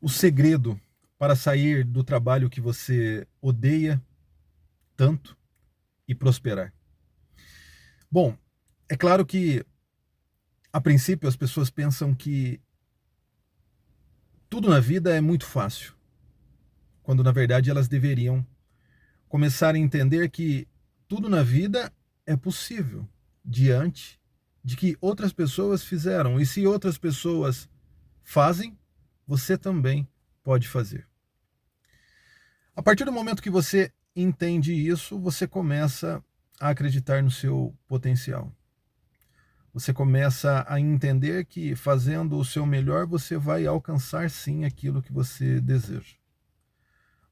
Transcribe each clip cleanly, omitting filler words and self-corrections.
o segredo para sair do trabalho que você odeia tanto e prosperar? Bom, é claro que a princípio as pessoas pensam que tudo na vida é muito fácil, quando na verdade elas deveriam começar a entender que tudo na vida é possível diante de que outras pessoas fizeram. E se outras pessoas fazem, você também pode fazer. A partir do momento que você entende isso, você começa a acreditar no seu potencial. Você começa a entender que fazendo o seu melhor, você vai alcançar sim aquilo que você deseja.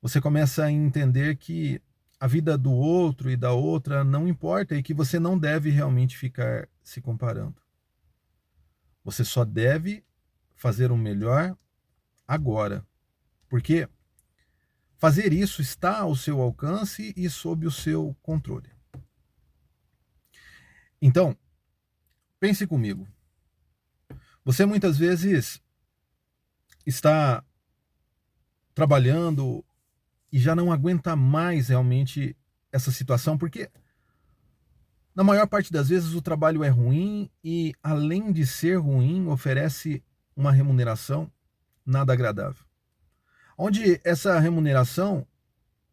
Você começa a entender que a vida do outro e da outra não importa e que você não deve realmente ficar se comparando. Você só deve fazer o melhor agora, porque fazer isso está ao seu alcance e sob o seu controle. Então, pense comigo. Você muitas vezes está trabalhando e já não aguenta mais realmente essa situação, porque na maior parte das vezes o trabalho é ruim e, além de ser ruim, oferece uma remuneração nada agradável. Onde essa remuneração,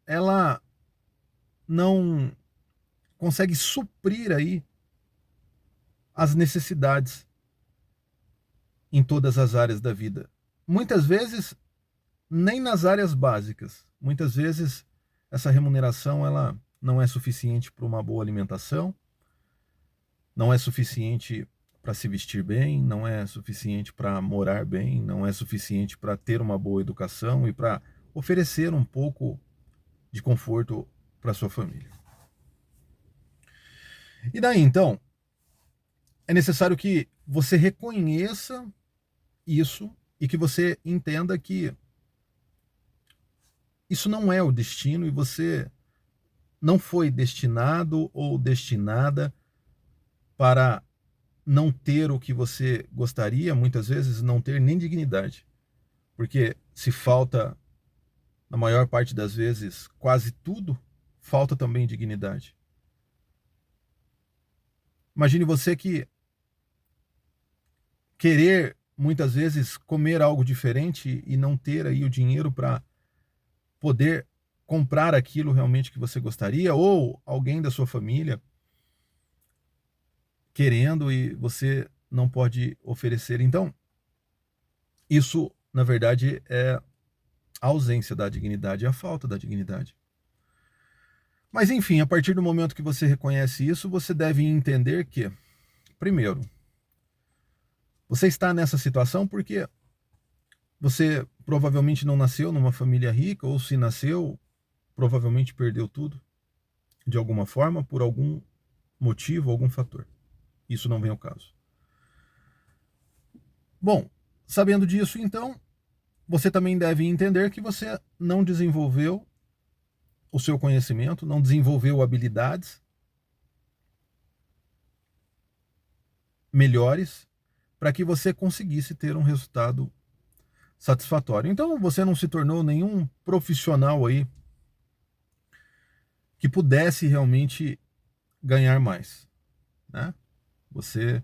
ela não consegue suprir aí as necessidades em todas as áreas da vida. Muitas vezes nem nas áreas básicas. Muitas vezes essa remuneração ela não é suficiente para uma boa alimentação, não é suficiente para se vestir bem, não é suficiente para morar bem, não é suficiente para ter uma boa educação e para oferecer um pouco de conforto para sua família. E daí então, é necessário que você reconheça isso e que você entenda que isso não é o destino e você não foi destinado ou destinada para não ter o que você gostaria, muitas vezes não ter nem dignidade. Porque se falta, na maior parte das vezes, quase tudo, falta também dignidade. Imagine você que querer muitas vezes comer algo diferente e não ter aí o dinheiro para poder comprar aquilo realmente que você gostaria, ou alguém da sua família querendo e você não pode oferecer. Então, isso, na verdade, é a ausência da dignidade, a falta da dignidade. Mas enfim, a partir do momento que você reconhece isso, você deve entender que, primeiro, você está nessa situação porque você provavelmente não nasceu numa família rica, ou se nasceu, provavelmente perdeu tudo, de alguma forma, por algum motivo, algum fator. Isso não vem ao caso. Bom, sabendo disso, então, você também deve entender que você não desenvolveu o seu conhecimento, não desenvolveu habilidades melhores para que você conseguisse ter um resultado satisfatório. Então você não se tornou nenhum profissional aí que pudesse realmente ganhar mais, né? Você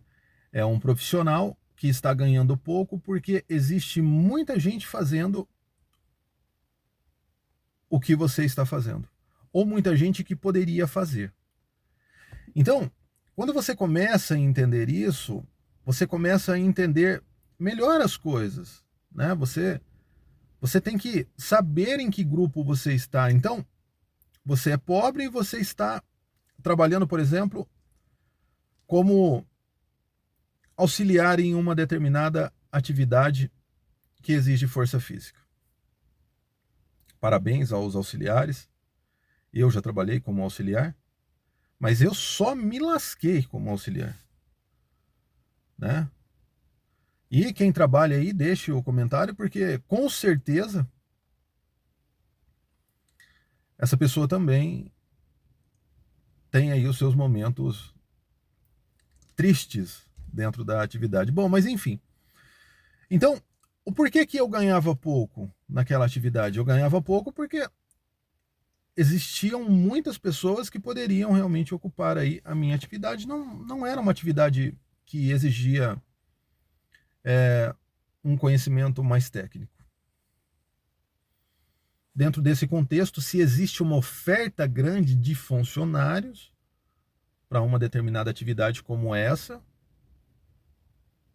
é um profissional que está ganhando pouco porque existe muita gente fazendo o que você está fazendo, ou muita gente que poderia fazer. Então, quando você começa a entender isso, você começa a entender melhor as coisas, né? Você tem que saber em que grupo você está. Então, você é pobre e você está trabalhando, por exemplo, como auxiliar em uma determinada atividade que exige força física. Parabéns aos auxiliares. Eu já trabalhei como auxiliar, mas eu só me lasquei como auxiliar, né? E quem trabalha aí, deixe o comentário, porque com certeza essa pessoa também tem aí os seus momentos tristes dentro da atividade. Bom, mas enfim. Então, O porquê que eu ganhava pouco naquela atividade? Eu ganhava pouco porque existiam muitas pessoas que poderiam realmente ocupar aí a minha atividade. Não era uma atividade que exigia um conhecimento mais técnico. Dentro desse contexto, se existe uma oferta grande de funcionários para uma determinada atividade como essa,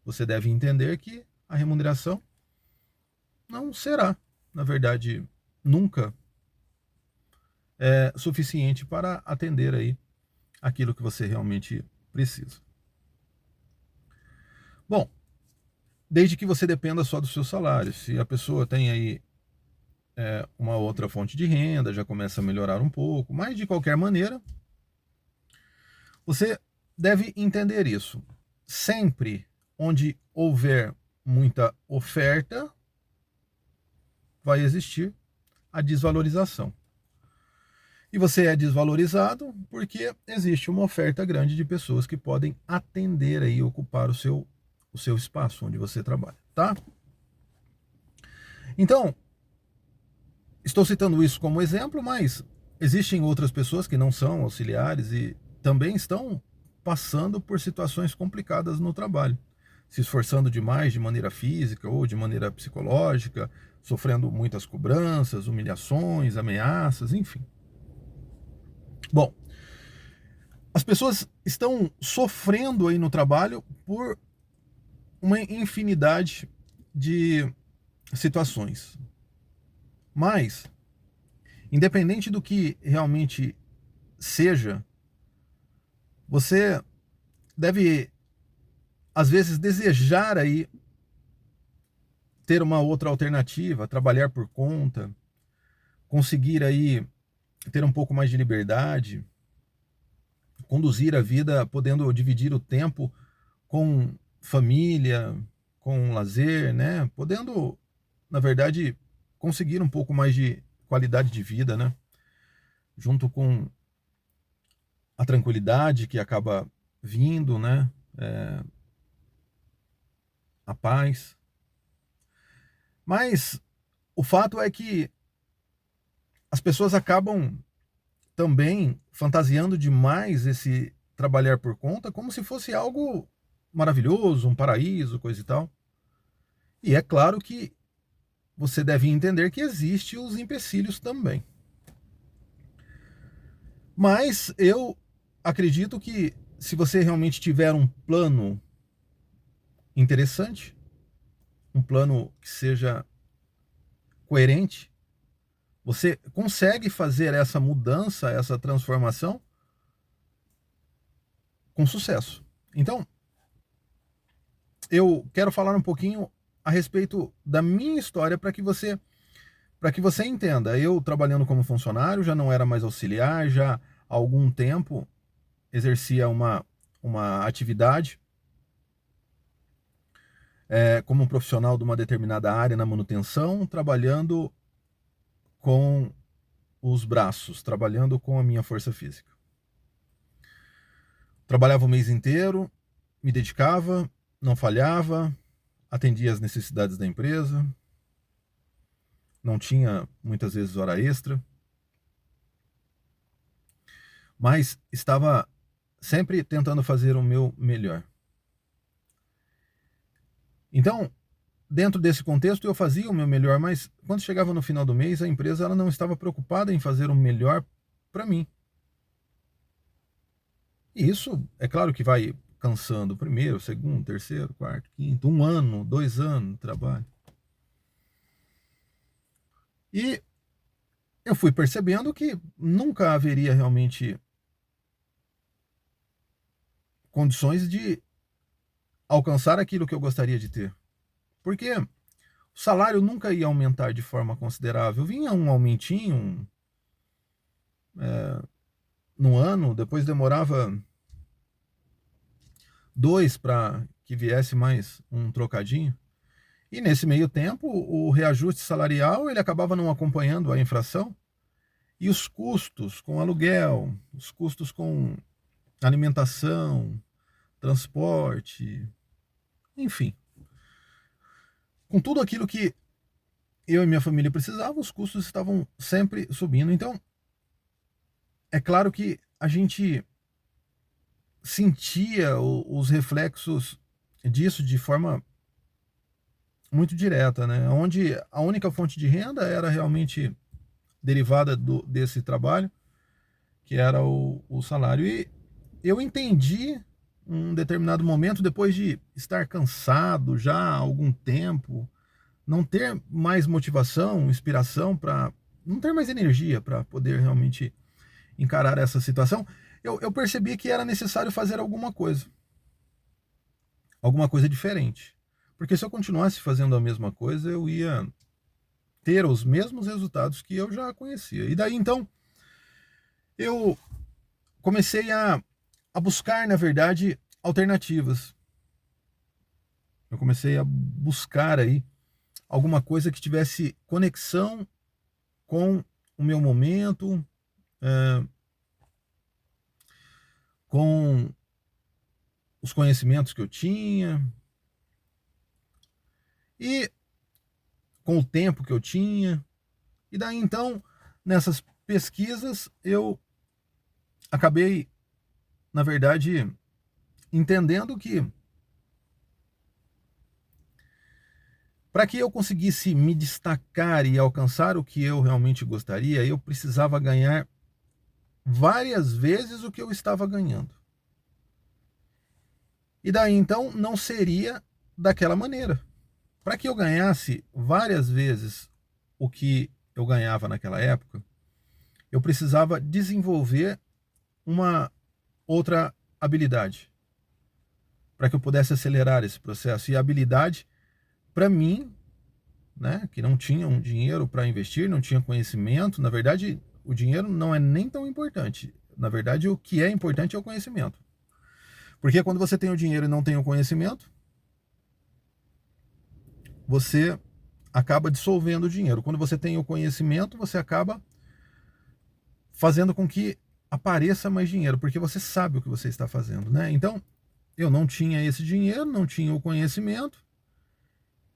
você deve entender que a remuneração não será, na verdade, nunca suficiente para atender aí aquilo que você realmente precisa. Bom, desde que você dependa só do seu salário. Se a pessoa tem aí uma outra fonte de renda, já começa a melhorar um pouco, mas de qualquer maneira, você deve entender isso. Sempre onde houver muita oferta, vai existir a desvalorização. E você é desvalorizado porque existe uma oferta grande de pessoas que podem atender aí, ocupar o seu espaço onde você trabalha, tá? Então, estou citando isso como exemplo, mas existem outras pessoas que não são auxiliares e também estão passando por situações complicadas no trabalho, se esforçando demais de maneira física ou de maneira psicológica, sofrendo muitas cobranças, humilhações, ameaças, enfim. Bom, as pessoas estão sofrendo aí no trabalho por uma infinidade de situações. Mas, independente do que realmente seja, você deve, às vezes, desejar aí ter uma outra alternativa, trabalhar por conta, conseguir aí ter um pouco mais de liberdade, conduzir a vida podendo dividir o tempo com família, com lazer, né? Podendo, na verdade, conseguir um pouco mais de qualidade de vida, né? Junto com a tranquilidade que acaba vindo, né? A paz. Mas o fato é que as pessoas acabam também fantasiando demais esse trabalhar por conta como se fosse algo maravilhoso, um paraíso, coisa e tal. E é claro que você deve entender que existem os empecilhos também. Mas eu acredito que se você realmente tiver um plano interessante, um plano que seja coerente, você consegue fazer essa mudança, essa transformação com sucesso. Então, eu quero falar um pouquinho a respeito da minha história para que você entenda. Eu trabalhando como funcionário, já não era mais auxiliar, já há algum tempo exercia uma atividade como um profissional de uma determinada área na manutenção, trabalhando com os braços, trabalhando com a minha força física. Trabalhava o mês inteiro, me dedicava, não falhava, atendia as necessidades da empresa, não tinha muitas vezes hora extra, mas estava sempre tentando fazer o meu melhor. Então, dentro desse contexto, eu fazia o meu melhor, mas quando chegava no final do mês, a empresa ela não estava preocupada em fazer o melhor para mim. E isso, é claro que vai cansando, primeiro, segundo, terceiro, quarto, quinto, 1 ano, 2 anos de trabalho. E eu fui percebendo que nunca haveria realmente condições de alcançar aquilo que eu gostaria de ter. Porque o salário nunca ia aumentar de forma considerável. Vinha um aumentinho no ano, depois demorava 2 para que viesse mais um trocadinho. E nesse meio tempo, o reajuste salarial ele acabava não acompanhando a inflação. E os custos com aluguel, os custos com alimentação, transporte, enfim. com tudo aquilo que eu e minha família precisavam, os custos estavam sempre subindo. Então, é claro que a gente sentia os reflexos disso de forma muito direta, né? Onde a única fonte de renda era realmente derivada desse trabalho, que era o salário. E eu entendi um determinado momento, depois de estar cansado já há algum tempo, não ter mais motivação, inspiração para, não ter mais energia para poder realmente encarar essa situação, eu percebi que era necessário fazer alguma coisa diferente. Porque se eu continuasse fazendo a mesma coisa, eu ia ter os mesmos resultados que eu já conhecia. E daí então eu comecei a buscar, na verdade, alternativas. Eu comecei a buscar aí alguma coisa que tivesse conexão com o meu momento, com os conhecimentos que eu tinha e com o tempo que eu tinha. E daí então, nessas pesquisas, eu acabei, na verdade, entendendo que para que eu conseguisse me destacar e alcançar o que eu realmente gostaria, eu precisava ganhar várias vezes o que eu estava ganhando. E daí então não seria daquela maneira. Para que eu ganhasse várias vezes o que eu ganhava naquela época, eu precisava desenvolver uma outra habilidade para que eu pudesse acelerar esse processo. E a habilidade, para mim, né, que não tinha um dinheiro para investir, não tinha conhecimento, na verdade, o dinheiro não é nem tão importante. Na verdade, o que é importante é o conhecimento. Porque quando você tem o dinheiro e não tem o conhecimento, você acaba dissolvendo o dinheiro. Quando você tem o conhecimento, você acaba fazendo com que apareça mais dinheiro, porque você sabe o que você está fazendo, né? Então, eu não tinha esse dinheiro, não tinha o conhecimento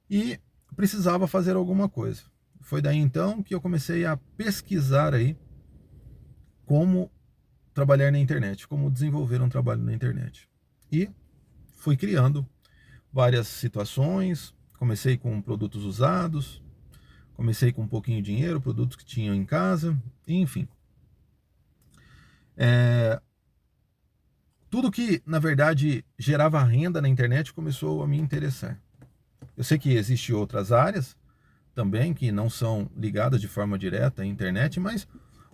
e precisava fazer alguma coisa. Foi daí então que eu comecei a pesquisar aí como trabalhar na internet, como desenvolver um trabalho na internet. E fui criando várias situações, comecei com produtos usados, comecei com um pouquinho de dinheiro, produtos que tinham em casa, enfim. Tudo que, na verdade, gerava renda na internet começou a me interessar. Eu sei que existem outras áreas também que não são ligadas de forma direta à internet, mas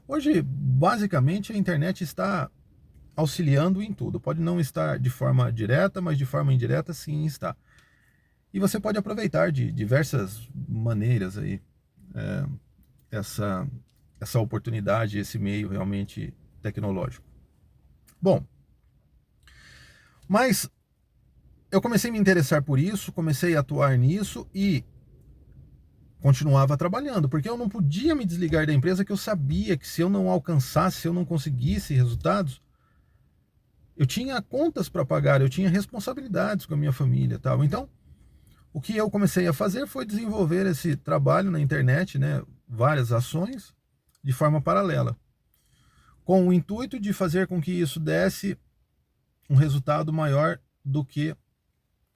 hoje, basicamente, a internet está auxiliando em tudo. Pode não estar de forma direta, mas de forma indireta sim está. E você pode aproveitar de diversas maneiras aí essa, essa oportunidade, esse meio realmente tecnológico. Bom, mas eu comecei a me interessar por isso, comecei a atuar nisso e continuava trabalhando, porque eu não podia me desligar da empresa, que eu sabia que se eu não alcançasse, se eu não conseguisse resultados, eu tinha contas para pagar, eu tinha responsabilidades com a minha família e tal. Então, o que eu comecei a fazer foi desenvolver esse trabalho na internet, né, várias ações de forma paralela, com o intuito de fazer com que isso desse um resultado maior do que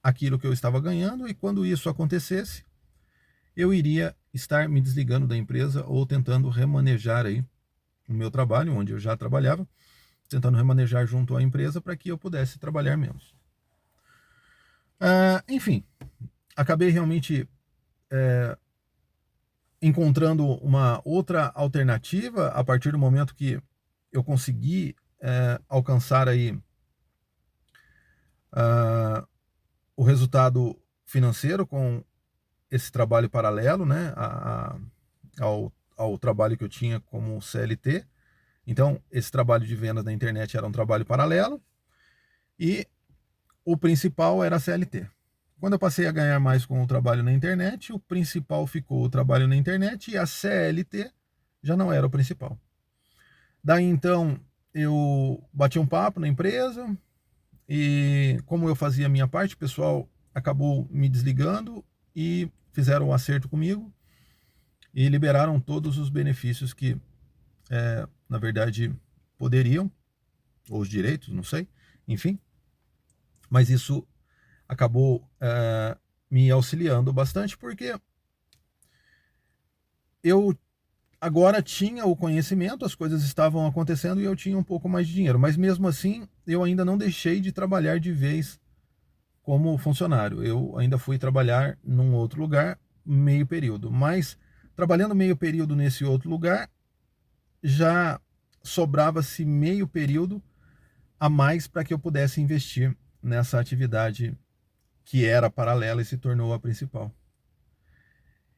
aquilo que eu estava ganhando, e quando isso acontecesse, eu iria estar me desligando da empresa ou tentando remanejar aí o meu trabalho, onde eu já trabalhava, tentando remanejar junto à empresa para que eu pudesse trabalhar menos. Enfim, acabei realmente encontrando uma outra alternativa a partir do momento que eu consegui alcançar aí o resultado financeiro com esse trabalho paralelo, né, ao trabalho que eu tinha como CLT. Então, esse trabalho de vendas na internet era um trabalho paralelo e o principal era a CLT. Quando eu passei a ganhar mais com o trabalho na internet, o principal ficou o trabalho na internet e a CLT já não era o principal. Daí então eu bati um papo na empresa e, como eu fazia a minha parte, o pessoal acabou me desligando e fizeram um acerto comigo e liberaram todos os benefícios que, na verdade, poderiam, ou os direitos, não sei, enfim. Mas isso acabou me auxiliando bastante, porque eu agora tinha o conhecimento, as coisas estavam acontecendo e eu tinha um pouco mais de dinheiro. Mas mesmo assim, eu ainda não deixei de trabalhar de vez como funcionário. Eu ainda fui trabalhar num outro lugar, meio período. Mas trabalhando meio período nesse outro lugar, já sobrava-se meio período a mais para que eu pudesse investir nessa atividade que era paralela e se tornou a principal.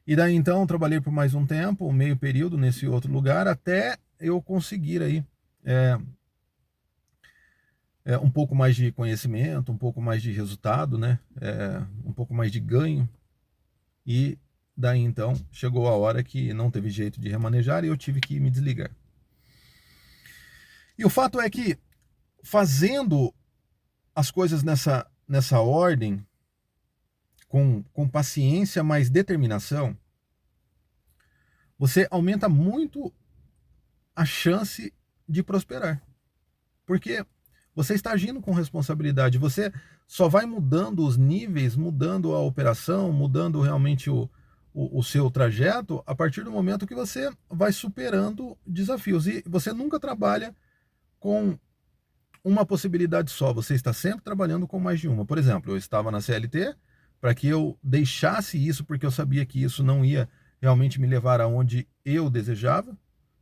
E daí então trabalhei por mais um tempo, um meio período nesse outro lugar, até eu conseguir aí é, um pouco mais de conhecimento, um pouco mais de resultado, né? Um pouco mais de ganho. E daí então chegou a hora que não teve jeito de remanejar e eu tive que me desligar. E o fato é que fazendo as coisas nessa ordem, com paciência, mais determinação, você aumenta muito a chance de prosperar. Porque você está agindo com responsabilidade, você só vai mudando os níveis, mudando a operação, mudando realmente o seu trajeto a partir do momento que você vai superando desafios. E você nunca trabalha com uma possibilidade só, você está sempre trabalhando com mais de uma. Por exemplo, eu estava na CLT para que eu deixasse isso porque eu sabia que isso não ia realmente me levar aonde eu desejava.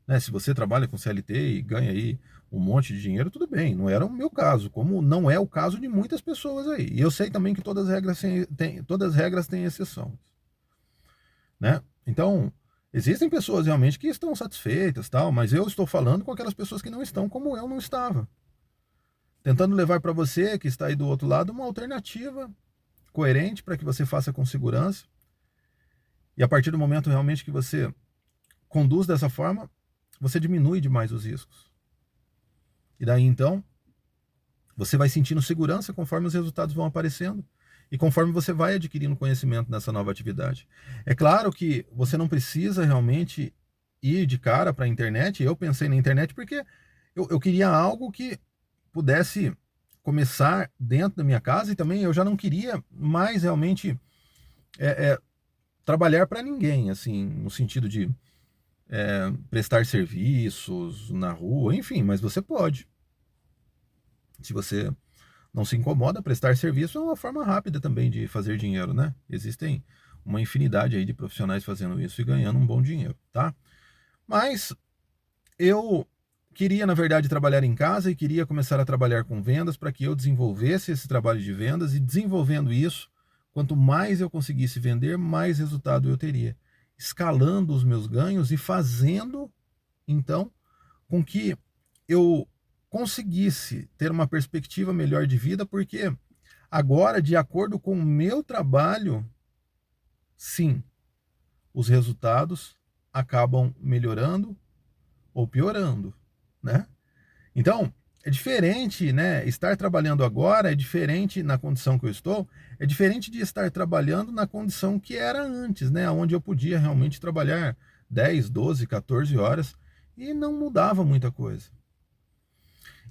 Né? Se você trabalha com CLT e ganha aí um monte de dinheiro, tudo bem, não era o meu caso, como não é o caso de muitas pessoas aí. E eu sei também que todas as regras têm exceção. Né? Então, existem pessoas realmente que estão satisfeitas, tal, mas eu estou falando com aquelas pessoas que não estão como eu não estava. Tentando levar para você, que está aí do outro lado, uma alternativa coerente para que você faça com segurança. E a partir do momento realmente que você conduz dessa forma, você diminui demais os riscos. E daí então, você vai sentindo segurança conforme os resultados vão aparecendo e conforme você vai adquirindo conhecimento nessa nova atividade. É claro que você não precisa realmente ir de cara para a internet. Eu pensei na internet porque eu queria algo que pudesse começar dentro da minha casa e também eu já não queria mais realmente trabalhar para ninguém, assim, no sentido de prestar serviços na rua, enfim, mas você pode. Se você não se incomoda, prestar serviço é uma forma rápida também de fazer dinheiro, né? Existem uma infinidade aí de profissionais fazendo isso e ganhando um bom dinheiro, tá? Mas eu queria, na verdade, trabalhar em casa e queria começar a trabalhar com vendas para que eu desenvolvesse esse trabalho de vendas e desenvolvendo isso, quanto mais eu conseguisse vender, mais resultado eu teria. Escalando os meus ganhos e fazendo, então, com que eu conseguisse ter uma perspectiva melhor de vida, porque agora, de acordo com o meu trabalho, sim, os resultados acabam melhorando ou piorando, né? Então, é diferente, né? Estar trabalhando agora é diferente na condição que eu estou, é diferente de estar trabalhando na condição que era antes, né? Onde eu podia realmente trabalhar 10, 12, 14 horas e não mudava muita coisa.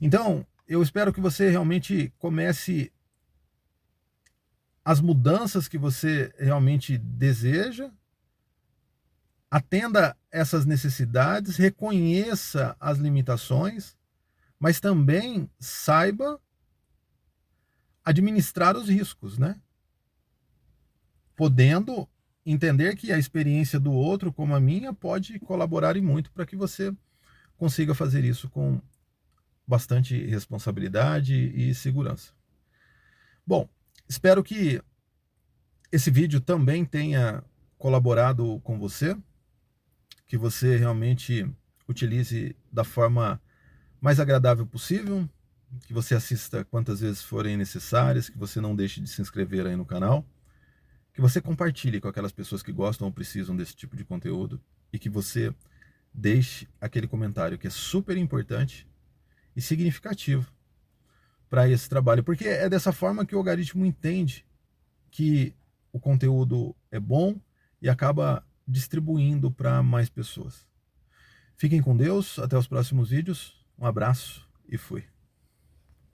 Então, eu espero que você realmente comece as mudanças que você realmente deseja, atenda essas necessidades, reconheça as limitações, mas também saiba administrar os riscos, né? Podendo entender que a experiência do outro, como a minha, pode colaborar e muito para que você consiga fazer isso com bastante responsabilidade e segurança. Bom, espero que esse vídeo também tenha colaborado com você, que você realmente utilize da forma mais agradável possível, que você assista quantas vezes forem necessárias, que você não deixe de se inscrever aí no canal, que você compartilhe com aquelas pessoas que gostam ou precisam desse tipo de conteúdo e que você deixe aquele comentário que é super importante e significativo para esse trabalho, porque é dessa forma que o algoritmo entende que o conteúdo é bom e acaba distribuindo para mais pessoas. Fiquem com Deus, até os próximos vídeos. Um abraço e fui.